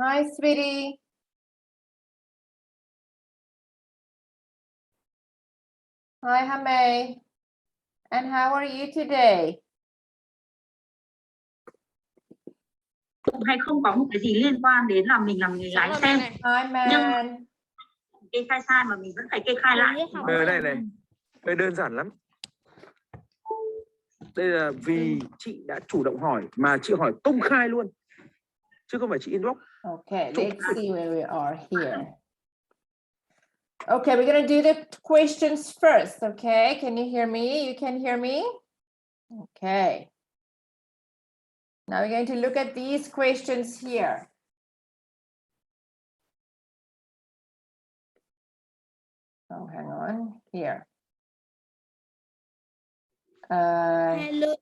Hi, sweetie. Hi, Hame. And how are you today? Hay không có một cái gì liên quan đến là mình làm người lái xe. Hi, man. Kê khai sai mà mình vẫn phải kê khai lại. Đây này, đây đơn giản lắm. Đây là vì chị đã chủ động hỏi mà chị hỏi công khai luôn, chứ không phải chị inbox. Okay, let's see where we are here. Okay, we're going to do the questions first, okay? Can you hear me? You can hear me? Okay. Now we're going to look at these questions here. Oh, hang on, here. Hello.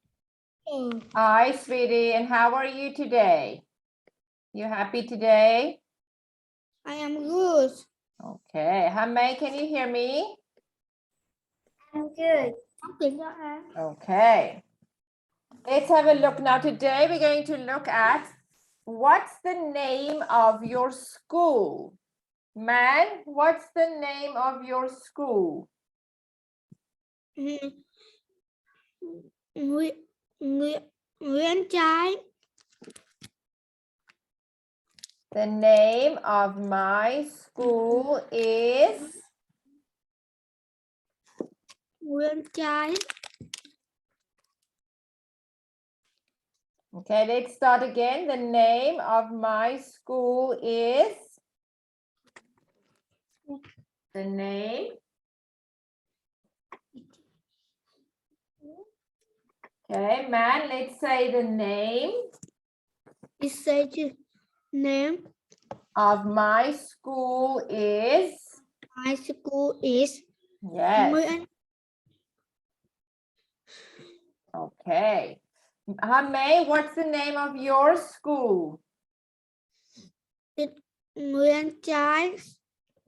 Hi, sweetie, and how are you today? You happy today? I am good. Okay, Hame, can you hear me? I'm good. Okay. Let's have a look now. Today we're going to look at what's the name of your school? Man, what's the name of your school? Nguyễn Trái. The name of my school is? Nguyễn Trái. Okay, let's start again. The name of my school is? The name? Okay, man, let's say the name Is say name. of my school is? My school is Yes. Nguyễn. Okay. Hame, what's the name of your school? Nguyễn Trái.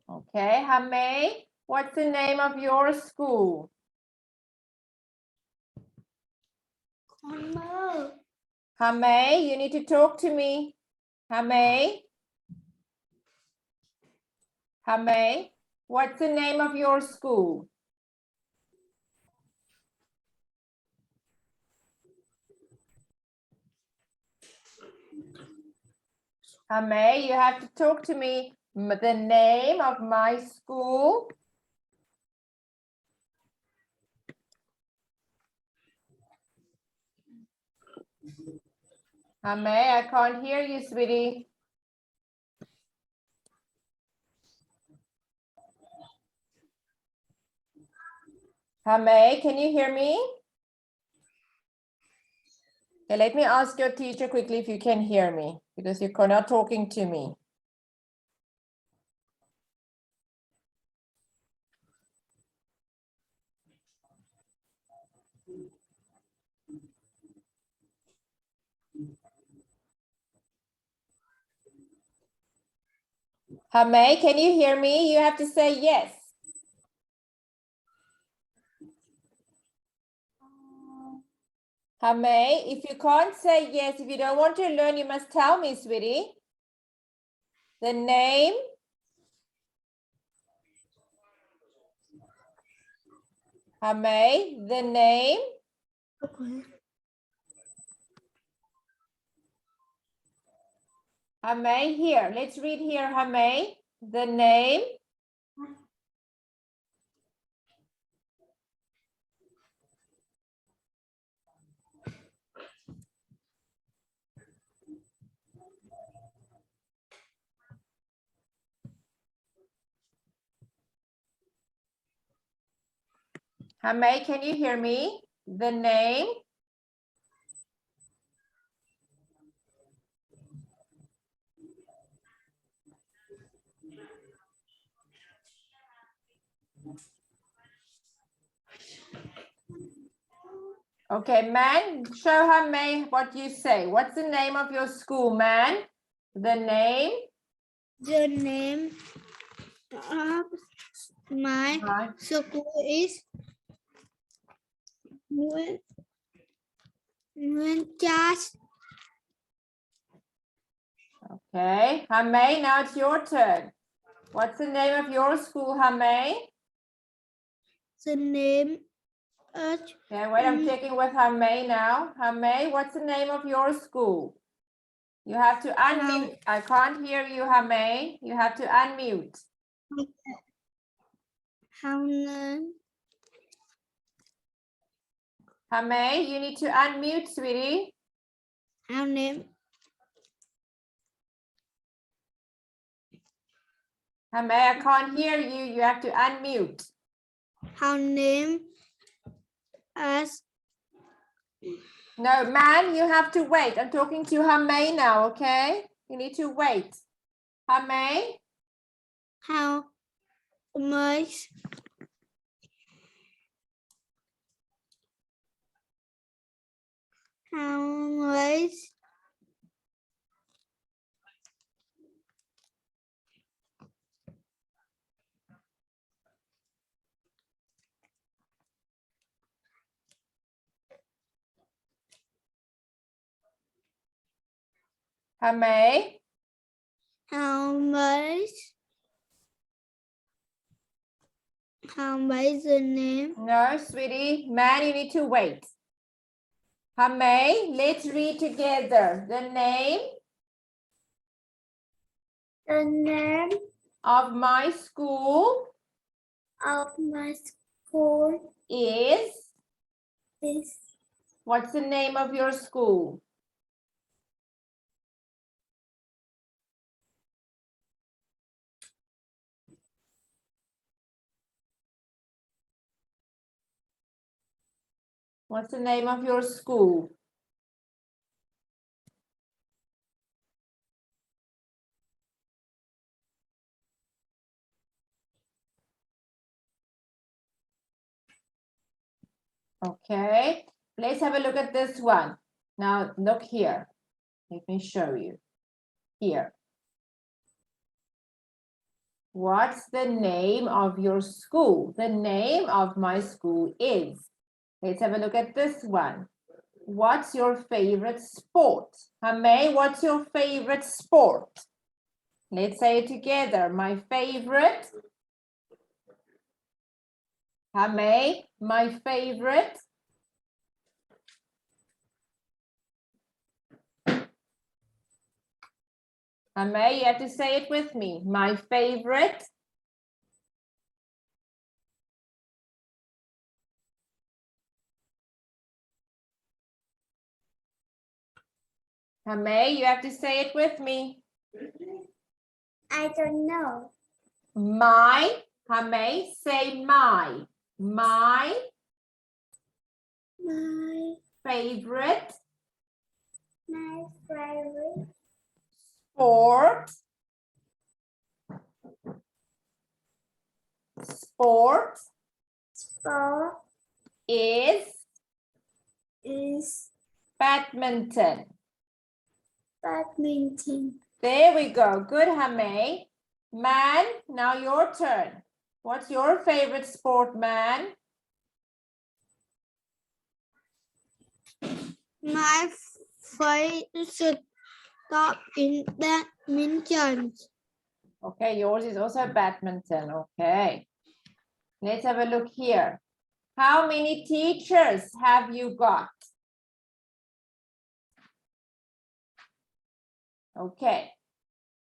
Okay, Hame, what's the name of your school? Con mơ. Hame, you need to talk to me. Hame? Hame, what's the name of your school? Hame, you have to talk to me. The name of my school? Hame, I can't hear you, sweetie. Hame, can you hear me? Okay, let me ask your teacher quickly if you can hear me, because you're not talking to me. Hame, can you hear me? You have to say yes. Hame, if you can't say yes, if you don't want to learn, you must tell me, sweetie. The name? Hame, the name? Okay. Hame, here, let's read here, Hame. The name? Hame, can you hear me? The name? Okay, man, show Hame what you say. What's the name of your school, man? The name? The name of my school is Nguyễn Trái. Okay, Hamay, now it's your turn. What's the name of your school, Hamay? The name of Okay, wait, I'm checking with Hamay now. Hamay, what's the name of your school? You have to unmute. I can't hear you, Hamay. You have to unmute. how name Hamay, you need to unmute, sweetie. how name Hamay, I can't hear you. You have to unmute. how name as No, man, you have to wait. I'm talking to Hamay now, okay? You need to wait. Hamay, how much how much Hamay. how much the name No, sweetie. Man, you need to wait. Hamay, let's read together. The name of my school of my school is. is What's the name of your school? What's the name of your school? Okay, let's have a look at this one. Now look here. Let me show you. Here. What's the name of your school? The name of my school is. Let's have a look at this one. What's your favorite sport? Hamay, what's your favorite sport? Let's say it together. My favorite. Hamay, my favorite. Hamay, you have to say it with me. My favorite. Hamay, you have to say it with me. I don't know. My. Hamay, say my. My My favorite favorite sport. Sport sport is is badminton. badminton. There we go. Good, Hamay. Man, now your turn. What's your favorite sport, man? My favorite sport in badminton. Okay, yours is also badminton. Okay. Let's have a look here. How many teachers have you got? Okay.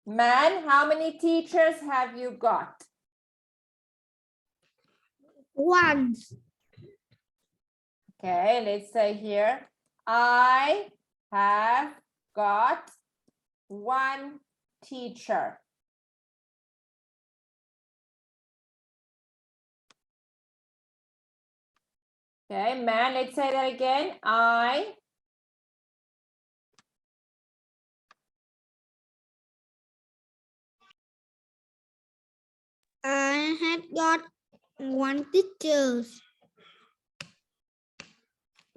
Man, how many teachers have you got? One. Okay, let's say here, I have got one teacher. Okay, man, let's say that again. I had got one teacher.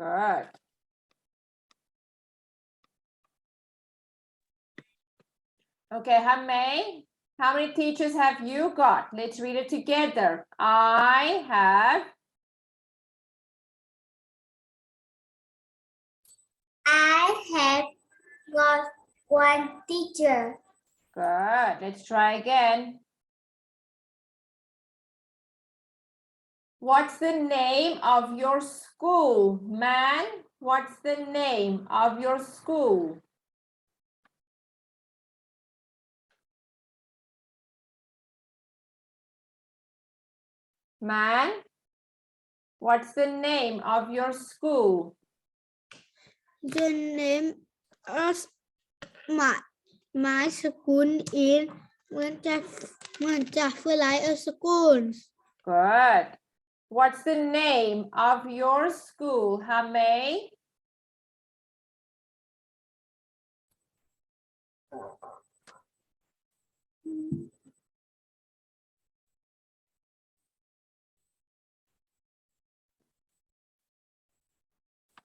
good. Okay, Hamay, how many teachers have you got? Let's read it together. I have I had got one teacher. Good. Let's try again. What's the name of your school, man? What's the name of your school? Man, what's the name of your school? The name of my school is Winterfly School. Good. What's the name of your school, Hamay?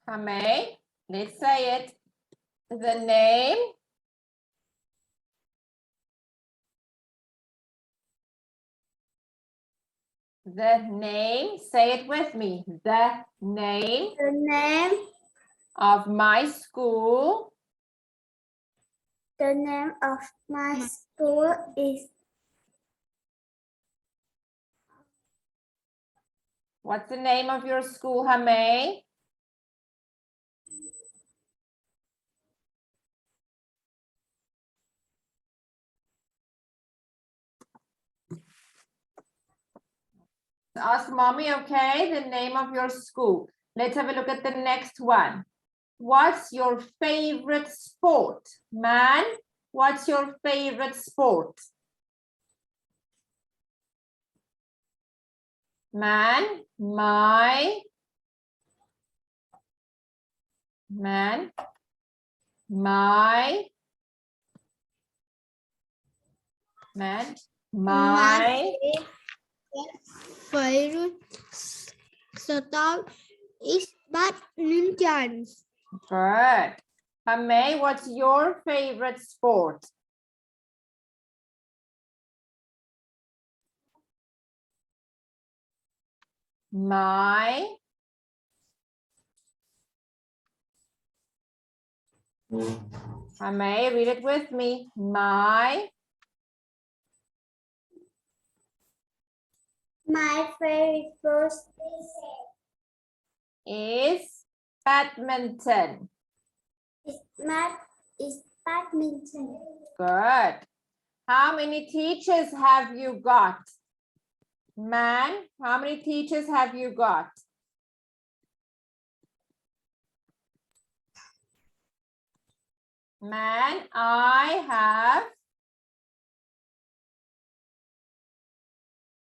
Hamay, let's say it. The name say it with me. The name The name of my school of my school is What's the name of your school, Hamay? Ask mommy, okay? The name of your school. Let's have a look at the next one. What's your favorite sport? Man, what's your favorite sport? Man, my man, my man, my favorite sport is badminton. good. Hamay, what's your favorite sport? My Hamay, read it with me. My favorite sport is badminton. is badminton. Good. How many teachers have you got? Man, how many teachers have you got? Man, I have.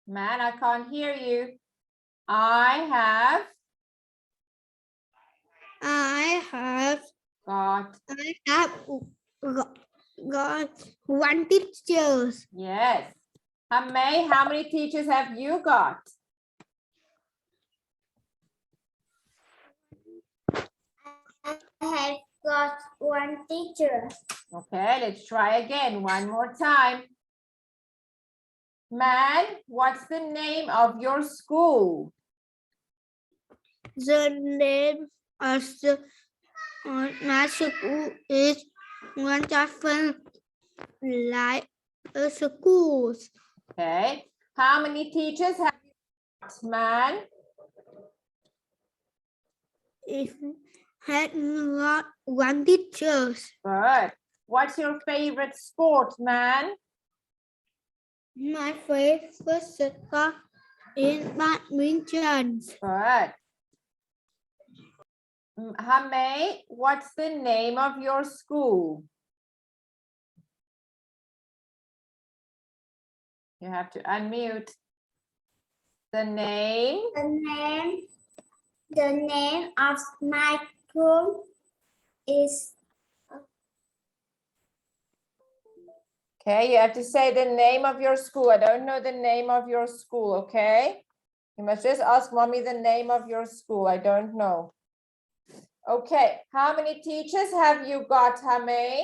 Man, I can't hear you. I have got. Got one teacher. Yes. Hamay, how many teachers have you got? I have got one teacher. Okay, let's try again one more time. Man, what's the name of your school? The name of my school is Wonderful Life School. Okay. How many teachers have you got, man? It had got one teacher. Good. What's your favorite sport, man? My favorite sport is badminton. Good. Hamay, what's the name of your school? You have to unmute. The name The name of my school is Okay, you have to say the name of your school. I don't know the name of your school, okay? You must just ask mommy the name of your school. I don't know. Okay, how many teachers have you got, Hamay?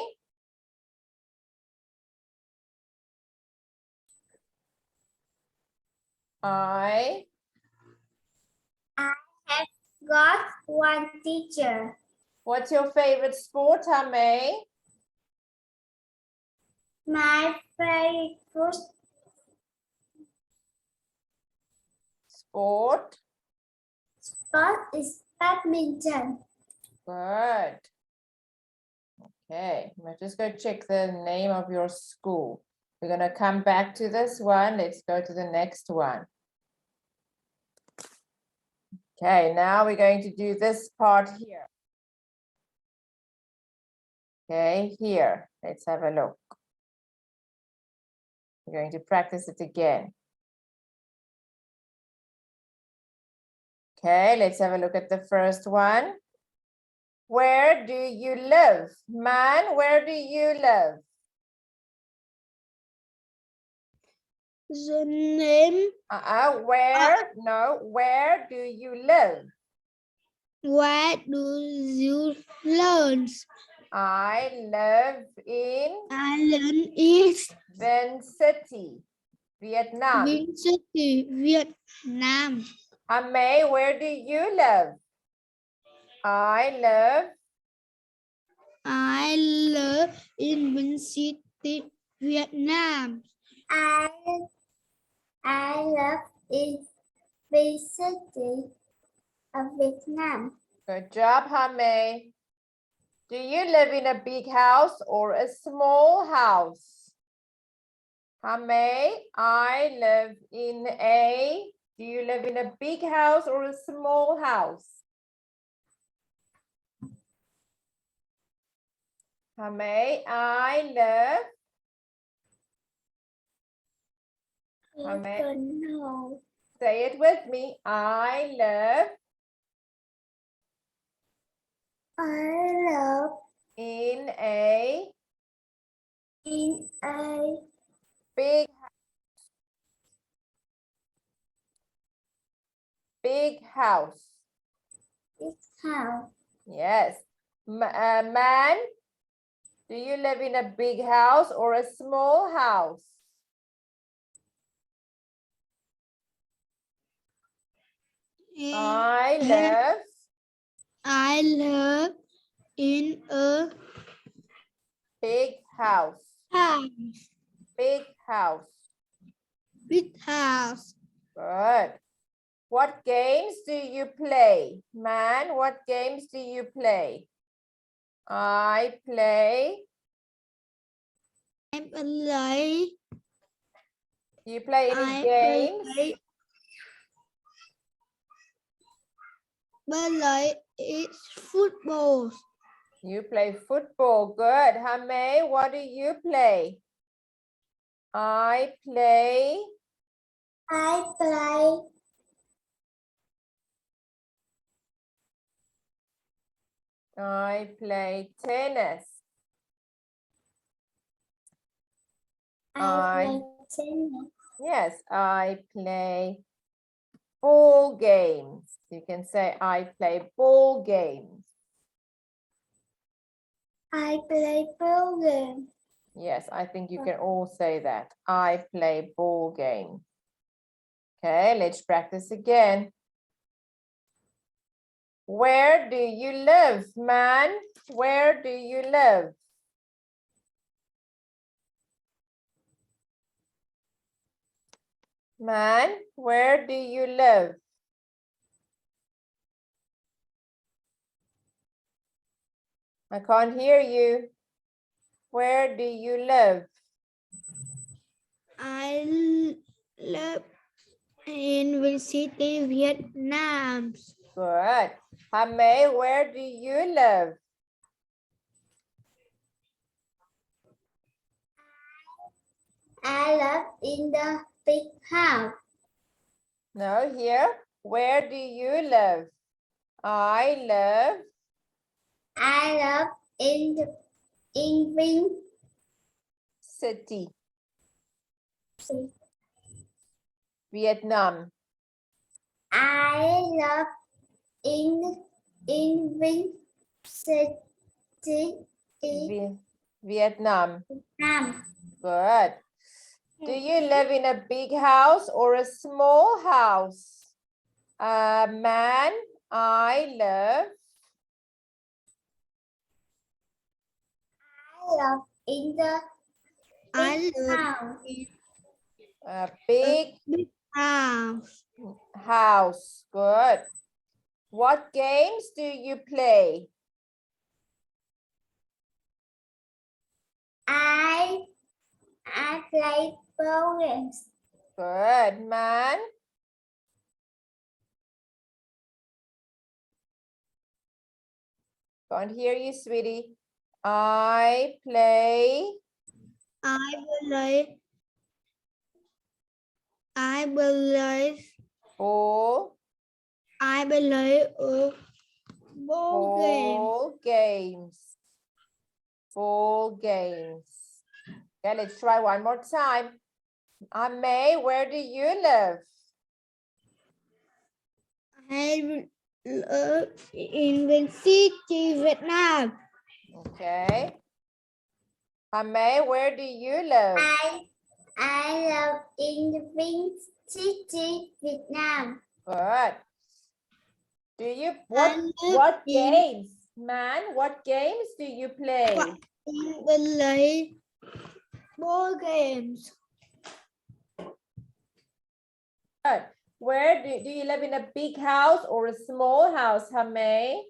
I have got one teacher. What's your favorite sport, Hamay? My favorite Sport. sport is badminton. Good. Okay, let's just go check the name of your school. We're going to come back to this one. Let's go to the next one. Okay, now we're going to do this part here. Okay, here. Let's have a look. We're going to practice it again. Okay, let's have a look at the first one. Where do you live? Man, where do you live? The name Where? No, where do you live? where do you learn? I live in Island is Vinh City, Vietnam. Vinh City, Vietnam. May, where do you live? I live in Vinh City, Vietnam. I live in Vinh City of Vietnam. Good job, May. Do you live in a big house or a small house? May, I live in a. Do you live in a big house or a small house? May, I live. I don't know. Say it with me. I live I live in a big house. big house. Yes. Man, do you live in a big house or a small house? I live in a big house. house. Big house. Big house. Good. What games do you play? Man, what games do you play? I play. I play. Do you play any games? It's football. You play football. Good. Hame, what do you play? I play. I play. I play tennis. I play tennis. Yes, I play ball games. You can say I play ball games. I play ball game. Yes, I think you can all say that. I play ball games. Okay, let's practice again. Where do you live, man? Where do you live? Man, where do you live? I can't hear you. Where do you live? I live in Vinh City, Vietnam. Good. Hame, where do you live? I live in the big house. No, here. Where do you live? I live in Vinh City, City. Vietnam. I live in Vinh City, Vietnam. Vietnam. Good. Do you live in a big house or a small house? Man, I live I live in the I live House. in A big big house. house. Good. What games do you play? I play ball games. Good, man. Can't hear you, sweetie. I play. I believe I believe Ball. I believe a ball game. Ball games. Ball games. Okay, let's try one more time. May, where do you live? I live in Vinh City, Vietnam. Okay. May, where do you live? I live in the Vinh City, Vietnam. Good. Do you I live what in- games, man? What games do you play? in believe ball games. Good. Where do you live in a big house or a small house, May?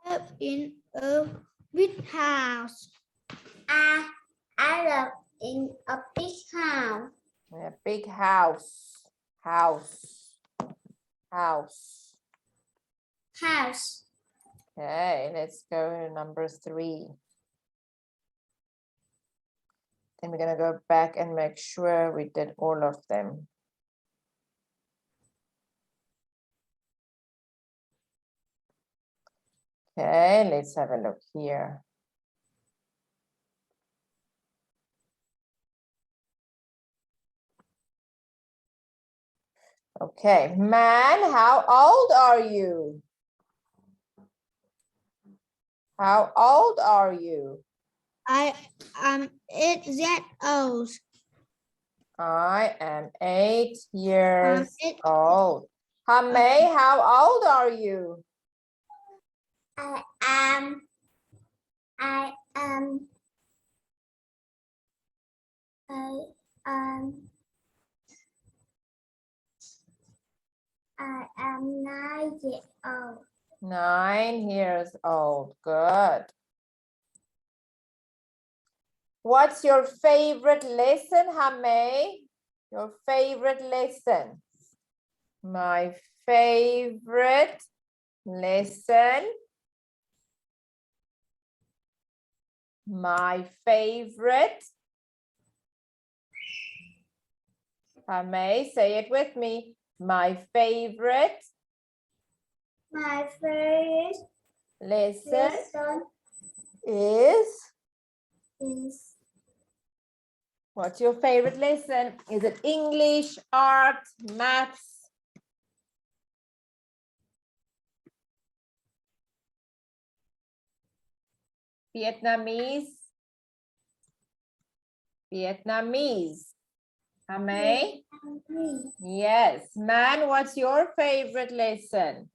Live in a big house. I live in a big house. A big house. House. House. Okay, let's go to number 3. Then we're gonna go back and make sure we did all of them. Okay, let's have a look here. Okay, man, how old are you? How old are you? I am 8 years old. I am 8 years 8 old. May, how old are you? I am 9 years old. 9 years old. Good. What's your favorite lesson, May? Your favorite lesson? My favorite lesson. My favorite. May, say it with me. My favorite My favorite lesson lesson is. is What's your favorite lesson? Is it English, art, maths? Vietnamese? Vietnamese. May? Yes. Man, what's your favorite lesson?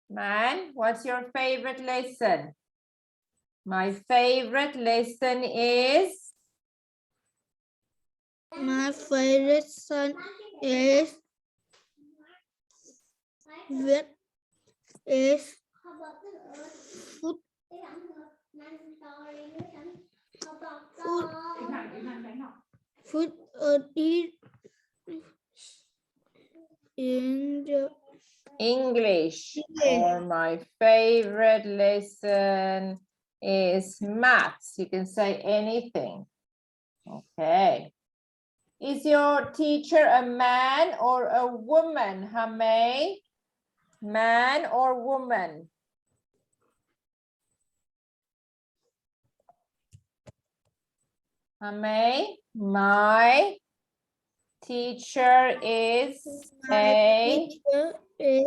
Man, what's your favorite lesson? My favorite lesson is. My favorite son is Viet food food eat in the English. English. Or my favorite lesson is maths. You can say anything. Okay. Is your teacher a man or a woman, May? Man or woman? May, my teacher is a teacher is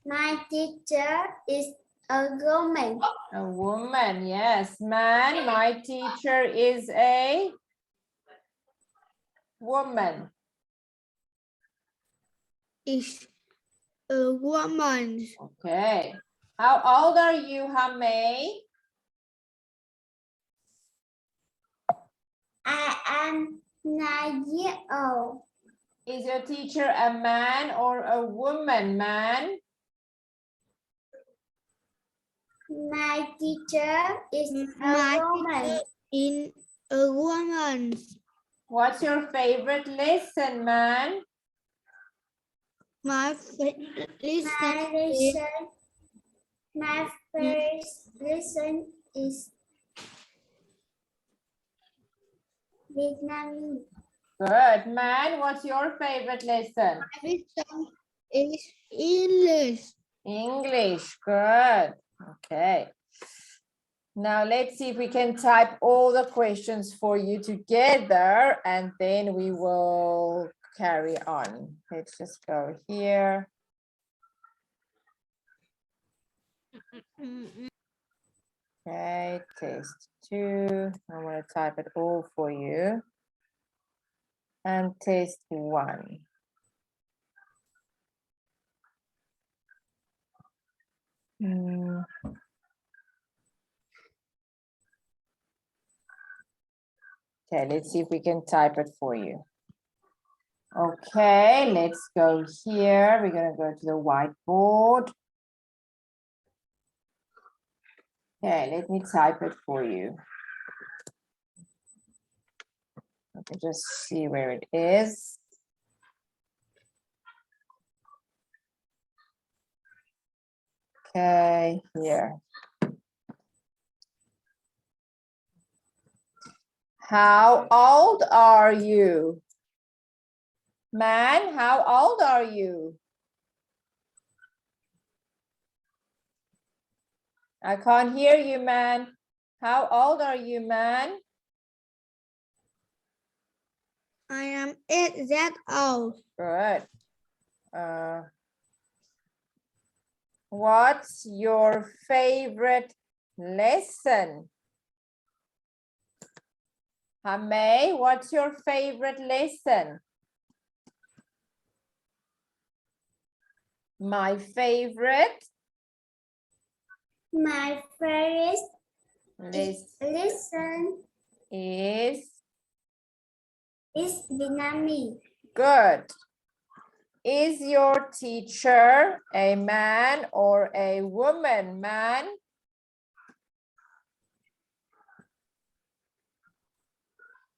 my teacher is a woman. a woman. Yes, man, my teacher is a woman. is a woman. Okay. How old are you, Hamay? I am 9 years old. Is your teacher a man or a woman, man? My teacher is a My woman. teacher is a woman. What's your favorite lesson, man? My favorite My first lesson is Vietnamese. Good. Man, what's your favorite lesson? is English. English. Good. Okay. Now let's see if we can type all the questions for you together and then we will carry on. Let's just go here. Okay, test 2. I'm going to type it all for you. And test 1. Okay, let's see if we can type it for you. Okay, let's go here. We're going to go to the whiteboard. Okay, let me type it for you. Let me just see where it is. Okay, here. How old are you? Man, how old are you? I can't hear you, man. How old are you, man? I am 8 years old. Good. What's your favorite lesson? Hamay, what's your favorite lesson? My favorite My first lesson lesson is Vietnamese. good. Is your teacher a man or a woman, man?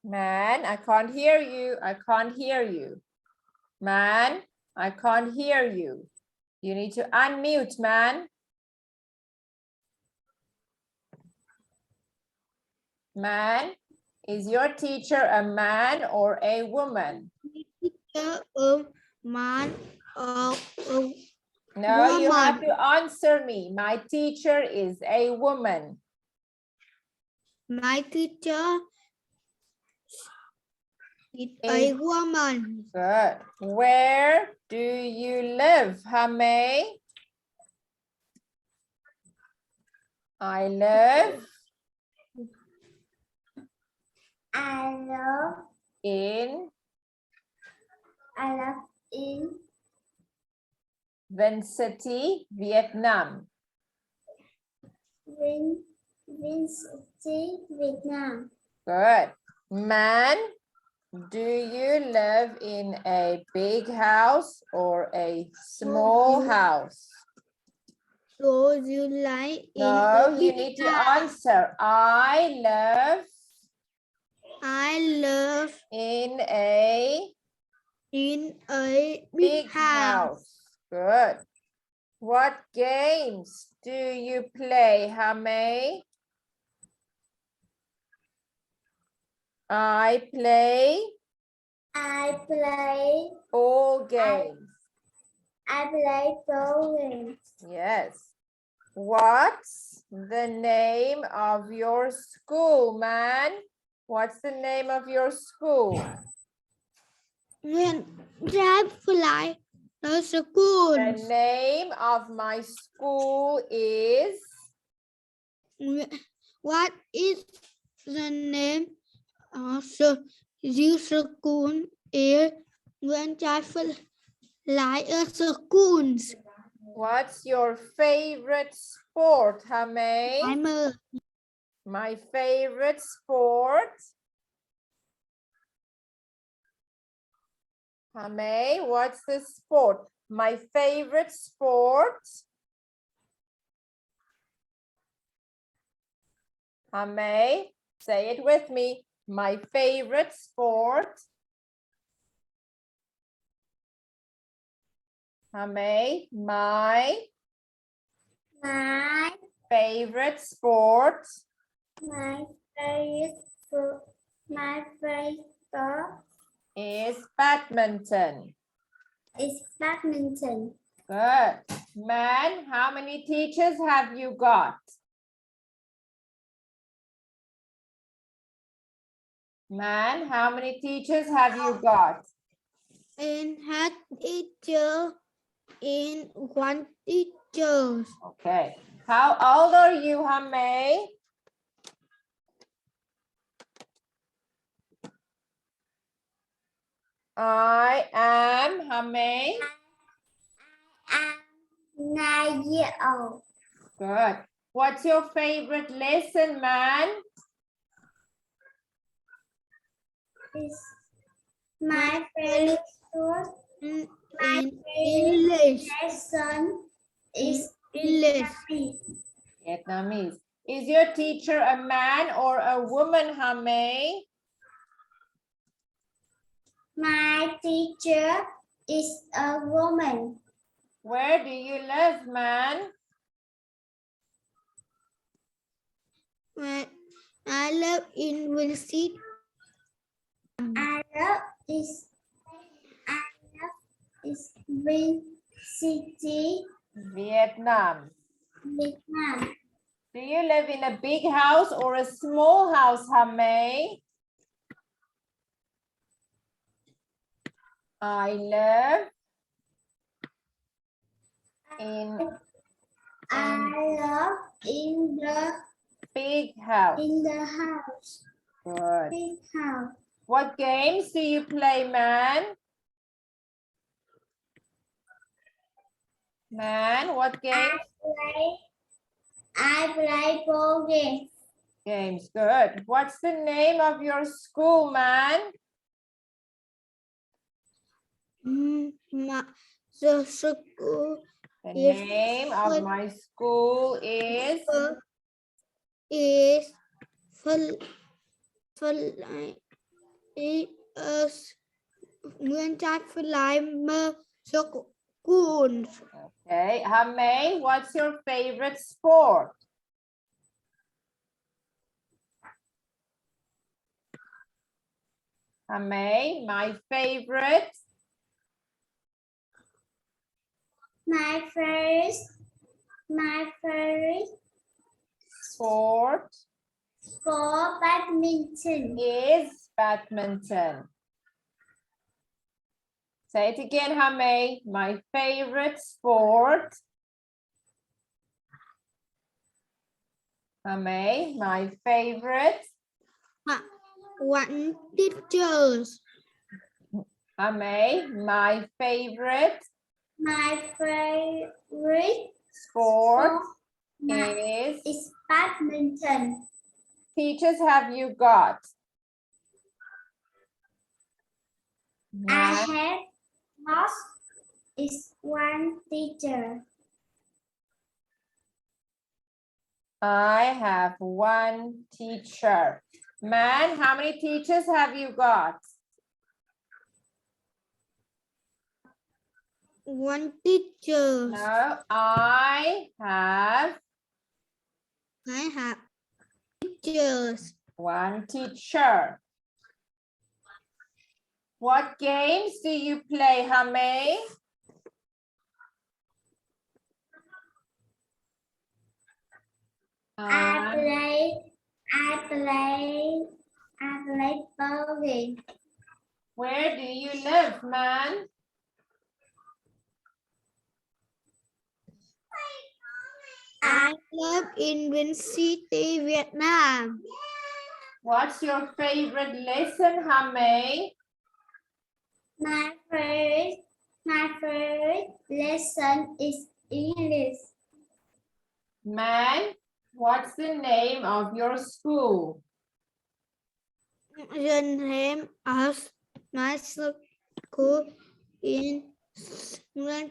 Man, I can't hear you. I can't hear you. Man, I can't hear you. You need to unmute, man. Man, is your teacher a man or a woman? A man or a No, you have woman. to answer me. My teacher is a woman. My teacher is a woman. Good. Where do you live, Hamay? I live I love in in Vinh City, Vietnam. Vinh City, Vietnam. Good. Man, do you live in a big house or a small house? So you like No, you need to answer. I live in a big big house. house. Good. What games do you play, Hamay? I play all games. I play bowling. Yes. What's the name of your school, man? What's the name of your school? When drive fly the school. The name of my school is? What is the name of your school? Is when child fly a school. What's your favorite sport, Hame? 20. My favorite sport. Hame, what's the sport? My favorite sport. Hame, say it with me. My favorite sport. Hame, my My favorite sport. my favorite food. My favorite sport Is badminton. is badminton. Good. Man, how many teachers have you got? Man, how many teachers have you got? And had teacher in one teacher. Okay. How old are you, Hame? I am Hame. I'm 9 years old. Good. What's your favorite lesson, man? Is my favorite food. In favorite English. lesson is English. Vietnamese. Vietnamese. Is your teacher a man or a woman, Hame? My teacher is a woman. Where do you live, man? I live in Vincent. I love is Vin City, Vietnam. Vietnam. Do you live in a big house or a small house, Hame? I live in I love in big house. the house. Good. Big house. What games do you play, man? Man, what games? I play ball game. Games, good. What's the name of your school, man? The school The Yes, name of what- my school is is Nguyên Trạch Philai Mơ School. okay. Hame, what's your favorite sport? Hame, my favorite My favorite sport sport badminton. is badminton. Say it again, Hame. My favorite sport. Hame, my favorite. One teachers. Hame, my favorite My favorite sport sport is. is badminton. Teachers have you got? I Man, have lost is one teacher. I have one teacher. Man, how many teachers have you got? One teacher. No, I have Teachers. one teacher. What games do you play, Hame? I play ball game. Where do you live, man? I live in Vinh City, Vietnam. What's your favorite lesson, Hame? My favorite lesson is English. Man, what's the name of your school? The name of my school in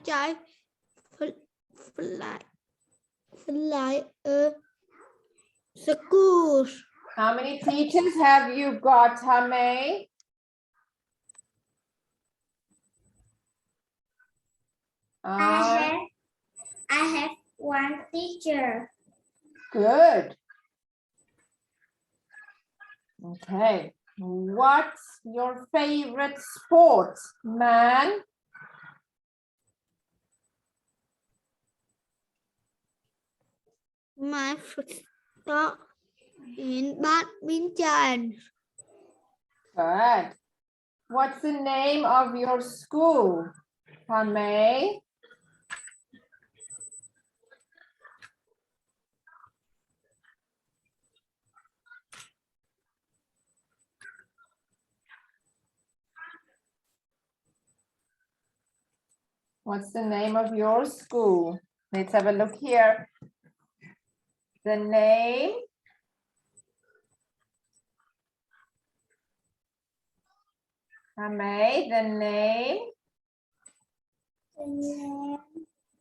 Child fly a school. How many teachers have you got, Hame? I have one teacher. Good. Okay. What's your favorite sport, man? My start in badminton. Good. What's the name of your school, Hame? What's the name of your school? Let's have a look here. The name. Hame, the name The name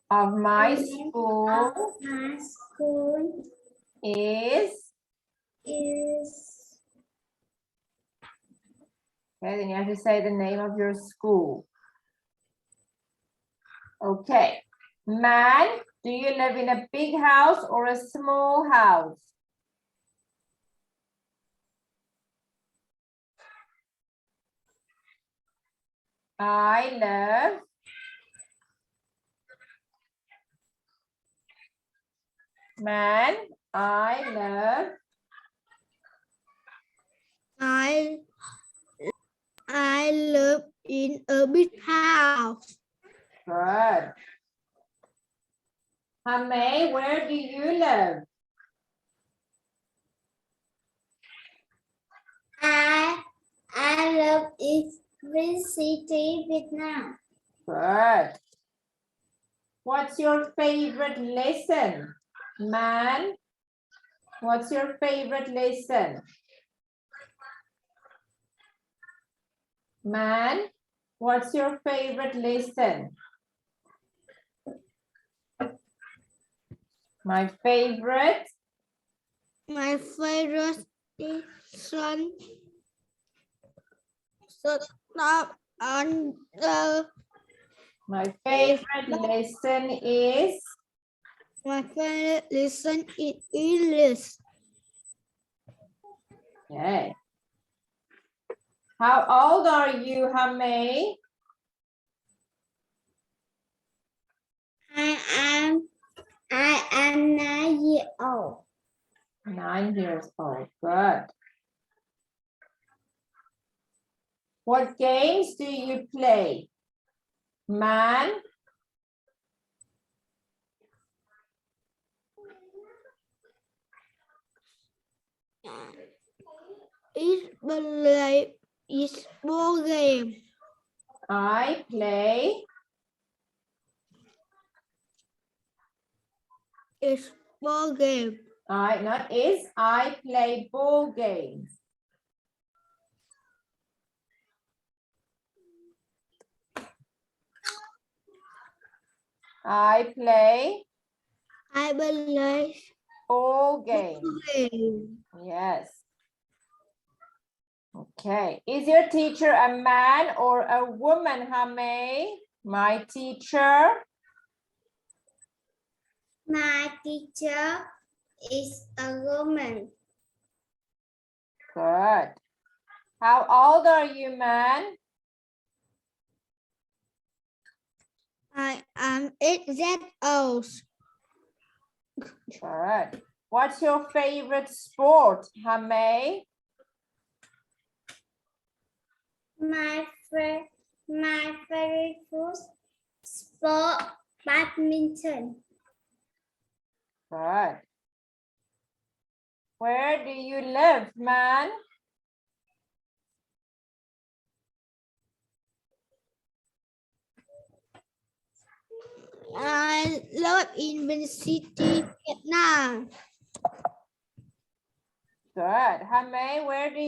of my the name school of my school is. is Okay, then you have to say the name of your school. Okay. Man, do you live in a big house or a small house? I live. Man, I live. I live in a big house. Good. Hame, where do you live? I live in Vinh City, Vietnam. Good. What's your favorite lesson? Man, what's your favorite lesson? Man, what's your favorite lesson? My favorite. My favorite is sun. Stop on the. My favorite lesson is. My favorite lesson is English. Okay. How old are you, Hame? I am 9 years old. 9 years old. Good. What games do you play? Man, It's ball game. I play. It's ball game. I play ball games. I play I believe ball ball games. game. Yes. Okay. Is your teacher a man or a woman, Hame? My teacher. My teacher is a woman. Good. How old are you, man? I am 8 years old. Good. What's your favorite sport, Hame? My favorite sport badminton. Good. Where do you live, man? I I live in Vinh City, Vietnam. Good. Hame, where do